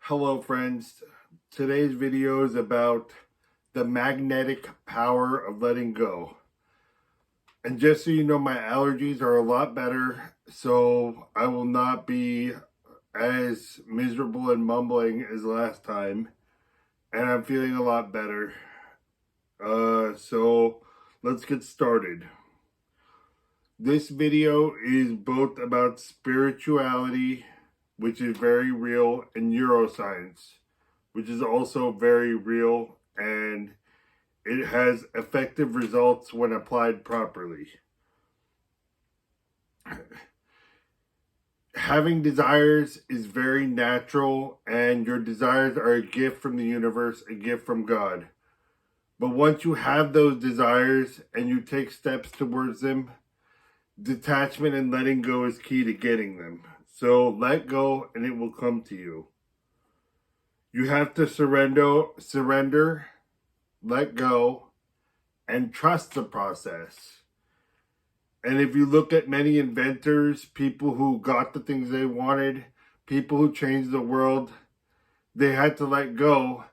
Hello friends, today's video is about the magnetic power of letting go. And just so you know, my allergies are a lot better, so I will not be as miserable and mumbling as last time. And I'm feeling a lot better. So let's get started. This video is both about spirituality, which is very real, and neuroscience, which is also very real, and it has effective results when applied properly. Having desires is very natural, and your desires are a gift from the universe, a gift from God. But once you have those desires and you take steps towards them, detachment and letting go is key to getting them. So let go and it will come to you. You have to surrender, let go, and trust the process. And if you look at many inventors, people who got the things they wanted, people who changed the world, they had to let go.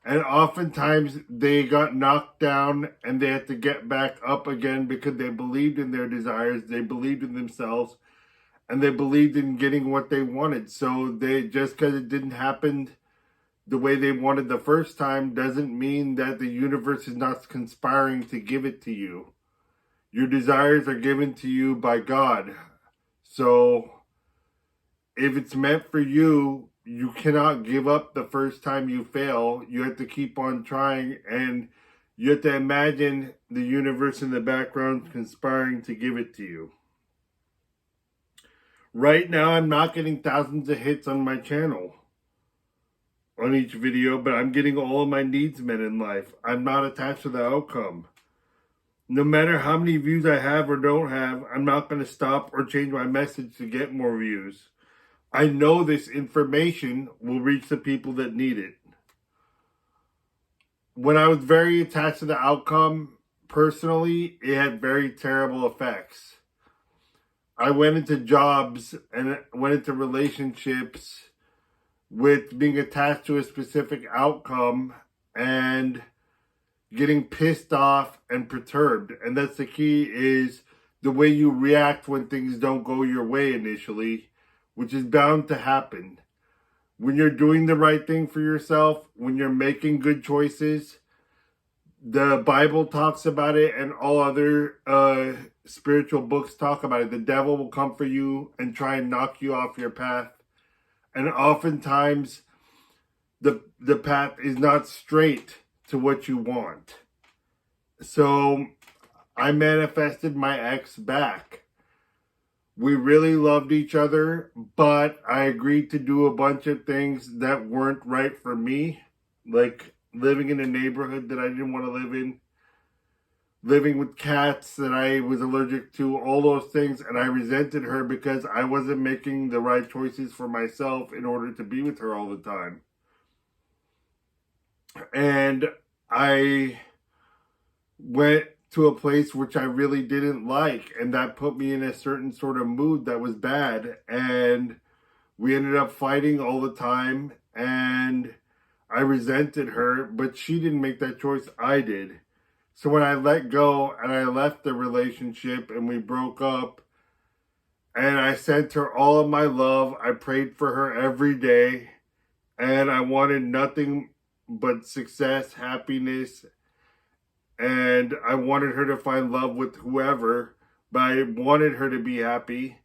And oftentimes they got knocked down and they had to get back up again because they believed in their desires, they believed in themselves, and they believed in getting what they wanted. So they, just because it didn't happen the way they wanted the first time, doesn't mean that the universe is not conspiring to give it to you. Your desires are given to you by God. So if it's meant for you, you cannot give up the first time you fail. You have to keep on trying, and you have to imagine the universe in the background conspiring to give it to you. Right now, I'm not getting thousands of hits on my channel on each video, but I'm getting all of my needs met in life. I'm not attached to the outcome. No matter how many views I have or don't have, I'm not going to stop or change my message to get more views. I know this information will reach the people that need it. When I was very attached to the outcome, personally, it had very terrible effects. I went into jobs and went into relationships with being attached to a specific outcome and getting pissed off and perturbed. And that's the key, is the way you react when things don't go your way initially, which is bound to happen. When you're doing the right thing for yourself, when you're making good choices, the Bible talks about it, and all other spiritual books talk about it. The devil will come for you and try and knock you off your path. And oftentimes, the path is not straight to what you want. So I manifested my ex back. We really loved each other, but I agreed to do a bunch of things that weren't right for me, like living in a neighborhood that I didn't want to live in, living with cats that I was allergic to, all those things, and I resented her because I wasn't making the right choices for myself in order to be with her all the time. And I went to a place which I really didn't like, and that put me in a certain sort of mood that was bad, and we ended up fighting all the time, and I resented her, but she didn't make that choice, I did. So when I let go and I left the relationship and we broke up, and I sent her all of my love, I prayed for her every day, and I wanted nothing but success, happiness, and I wanted her to find love with whoever, but I wanted her to be happy,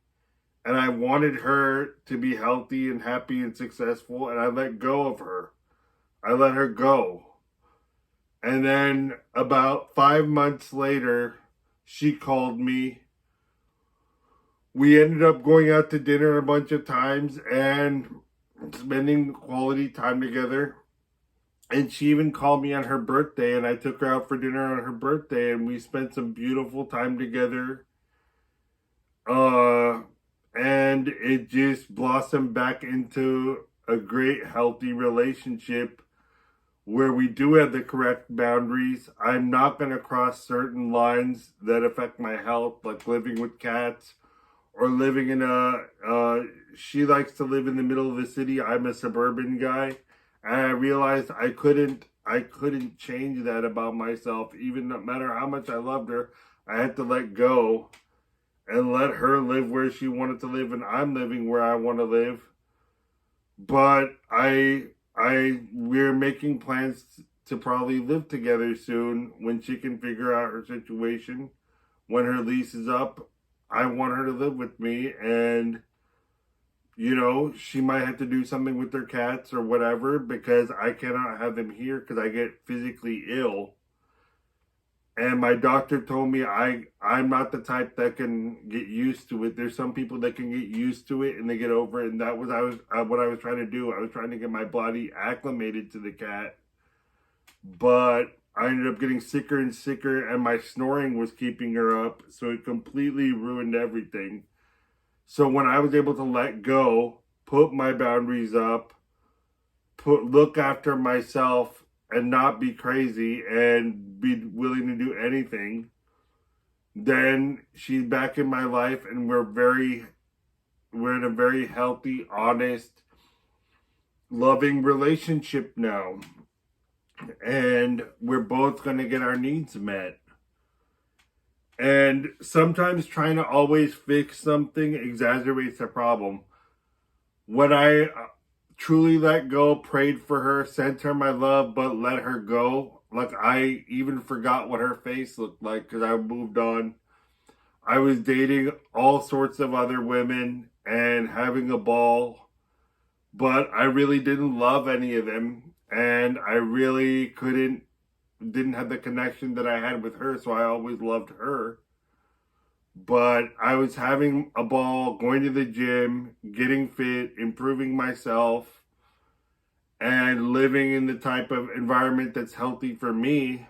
and I wanted her to be healthy and happy and successful, and I let go of her. I let her go. And then about 5 months later, she called me. We ended up going out to dinner a bunch of times and spending quality time together. And she even called me on her birthday, and I took her out for dinner on her birthday, and we spent some beautiful time together. And it just blossomed back into a great, healthy relationship where we do have the correct boundaries. I'm not going to cross certain lines that affect my health, like living with cats or living in she likes to live in the middle of the city. I'm a suburban guy. And I realized I couldn't change that about myself. Even no matter how much I loved her, I had to let go and let her live where she wanted to live, and I'm living where I want to live. But we're making plans to probably live together soon when she can figure out her situation. When her lease is up, I want her to live with me, and she might have to do something with their cats or whatever because I cannot have them here because I get physically ill. And my doctor told me I'm not the type that can get used to it. There's some people that can get used to it and they get over it. And that was what I was trying to do. I was trying to get my body acclimated to the cat. But I ended up getting sicker and sicker, and my snoring was keeping her up. So it completely ruined everything. So when I was able to let go, put my boundaries up, look after myself, and not be crazy and be willing to do anything, then she's back in my life, and we're in a very healthy, honest, loving relationship now. And we're both going to get our needs met. And sometimes trying to always fix something exacerbates the problem. When I truly let go, prayed for her, sent her my love, but let her go, like I even forgot what her face looked like because I moved on. I was dating all sorts of other women and having a ball, but I really didn't love any of them, and I really didn't have the connection that I had with her, so I always loved her. But I was having a ball, going to the gym, getting fit, improving myself, and living in the type of environment that's healthy for me.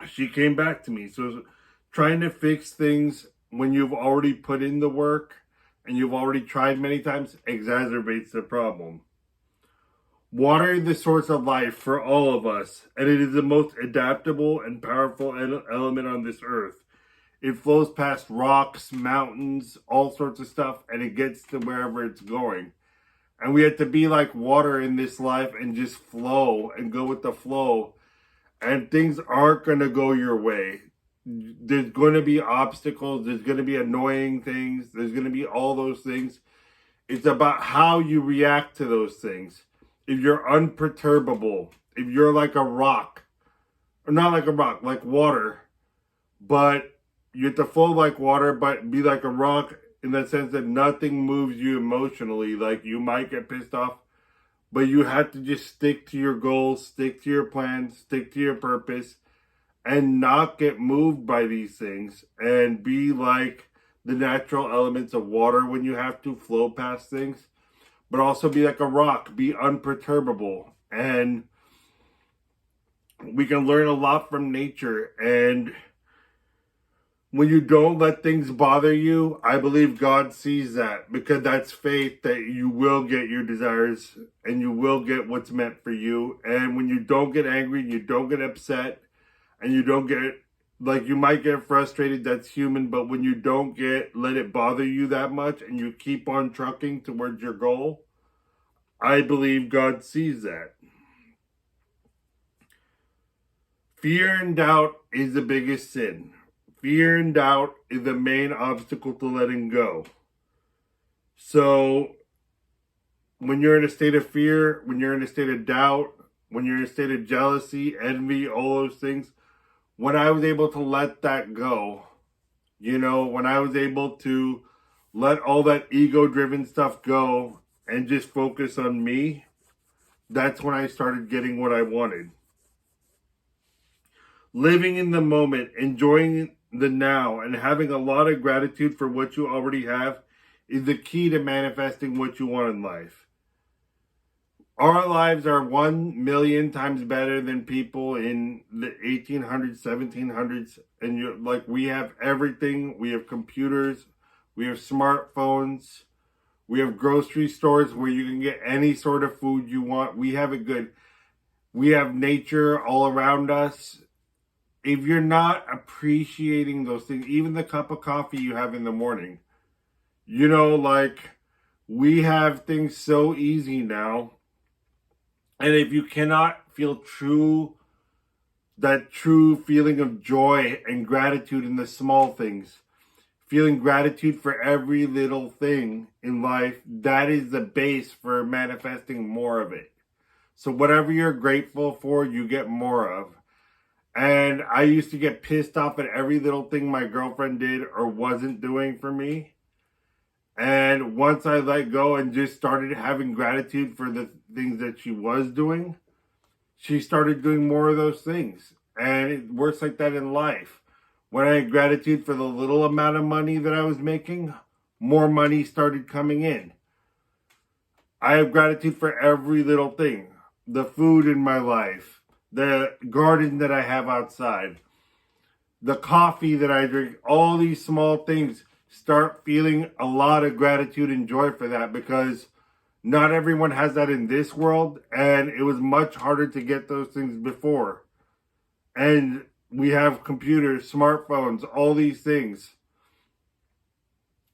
She came back to me. So trying to fix things when you've already put in the work and you've already tried many times exacerbates the problem. Water is the source of life for all of us, and it is the most adaptable and powerful element on this earth. It flows past rocks, mountains, all sorts of stuff, and it gets to wherever it's going. And we have to be like water in this life and just flow and go with the flow. And things aren't going to go your way. There's going to be obstacles. There's going to be annoying things. There's going to be all those things. It's about how you react to those things. If you're unperturbable, if you're like a rock, or not like a rock, like water, but you have to flow like water, but be like a rock in the sense that nothing moves you emotionally. Like you might get pissed off, but you have to just stick to your goals, stick to your plans, stick to your purpose, and not get moved by these things, and be like the natural elements of water when you have to flow past things, but also be like a rock, be unperturbable. And we can learn a lot from nature. And when you don't let things bother you, I believe God sees that, because that's faith that you will get your desires and you will get what's meant for you. And when you don't get angry, you don't get upset, and you don't get, like, you might get frustrated, that's human, but when you don't let it bother you that much and you keep on trucking towards your goal, I believe God sees that. Fear and doubt is the biggest sin. Fear and doubt is the main obstacle to letting go. So when you're in a state of fear, when you're in a state of doubt, when you're in a state of jealousy, envy, all those things, when I was able to let that go, when I was able to let all that ego-driven stuff go and just focus on me, that's when I started getting what I wanted. Living in the moment, enjoying the now, and having a lot of gratitude for what you already have is the key to manifesting what you want in life. Our lives are 1,000,000 times better than people in the 1800s, 1700s. And we have everything. We have computers. We have smartphones. We have grocery stores where you can get any sort of food you want. We have it good. We have nature all around us. If you're not appreciating those things, even the cup of coffee you have in the morning, You know, like, we have things so easy now. And if you cannot feel that true feeling of joy and gratitude in the small things, feeling gratitude for every little thing in life, that is the base for manifesting more of it. So whatever you're grateful for, you get more of. And I used to get pissed off at every little thing my girlfriend did or wasn't doing for me. And once I let go and just started having gratitude for the things that she was doing, she started doing more of those things. And it works like that in life. When I had gratitude for the little amount of money that I was making, more money started coming in. I have gratitude for every little thing. The food in my life, the garden that I have outside, the coffee that I drink, all these small things. Start feeling a lot of gratitude and joy for that, because not everyone has that in this world, and it was much harder to get those things before. And we have computers, smartphones, all these things.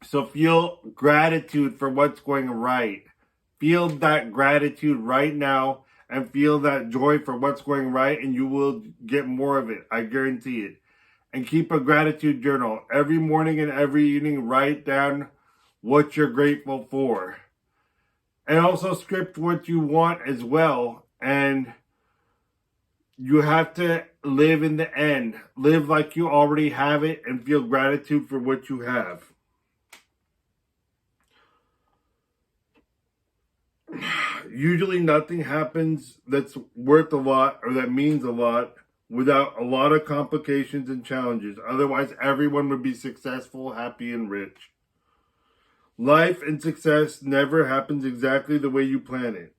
So feel gratitude for what's going right. Feel that gratitude right now and feel that joy for what's going right, and you will get more of it. I guarantee it. And keep a gratitude journal. Every morning and every evening, write down what you're grateful for. And also script what you want as well. And you have to live in the end. Live like you already have it and feel gratitude for what you have. Usually nothing happens that's worth a lot or that means a lot without a lot of complications and challenges. Otherwise, everyone would be successful, happy, and rich. Life and success never happens exactly the way you plan it.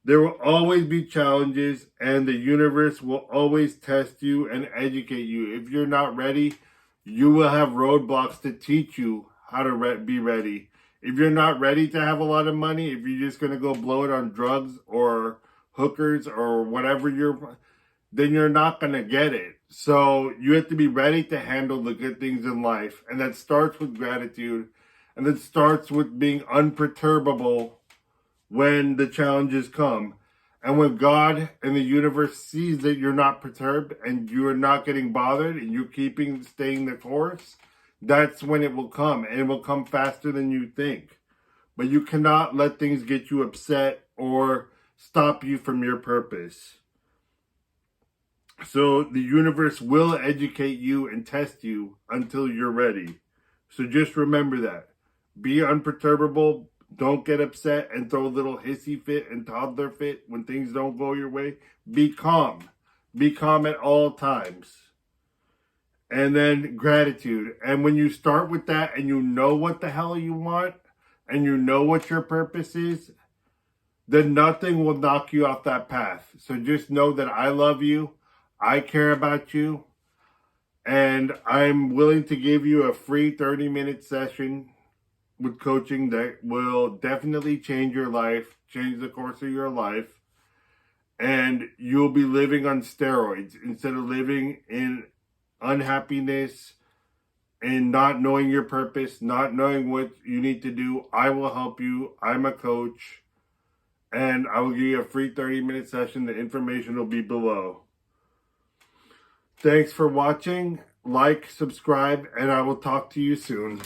There will always be challenges, and the universe will always test you and educate you. If you're not ready, you will have roadblocks to teach you how to be ready. If you're not ready to have a lot of money, if you're just going to go blow it on drugs or hookers or whatever then you're not going to get it. So you have to be ready to handle the good things in life. And that starts with gratitude. And that starts with being unperturbable when the challenges come. And when God and the universe sees that you're not perturbed and you're not getting bothered and you're staying the course, that's when it will come. And it will come faster than you think. But you cannot let things get you upset or stop you from your purpose. So the universe will educate you and test you until you're ready. So just remember that. Be unperturbable. Don't get upset and throw a little hissy fit and toddler fit when things don't go your way. Be calm. Be calm at all times. And then gratitude. And when you start with that and you know what the hell you want and you know what your purpose is, then nothing will knock you off that path. So just know that I love you. I care about you, and I'm willing to give you a free 30-minute session with coaching that will definitely change your life, change the course of your life, and you'll be living on steroids instead of living in unhappiness and not knowing your purpose, not knowing what you need to do. I will help you. I'm a coach, and I will give you a free 30-minute session. The information will be below. Thanks for watching. Like, subscribe, and I will talk to you soon.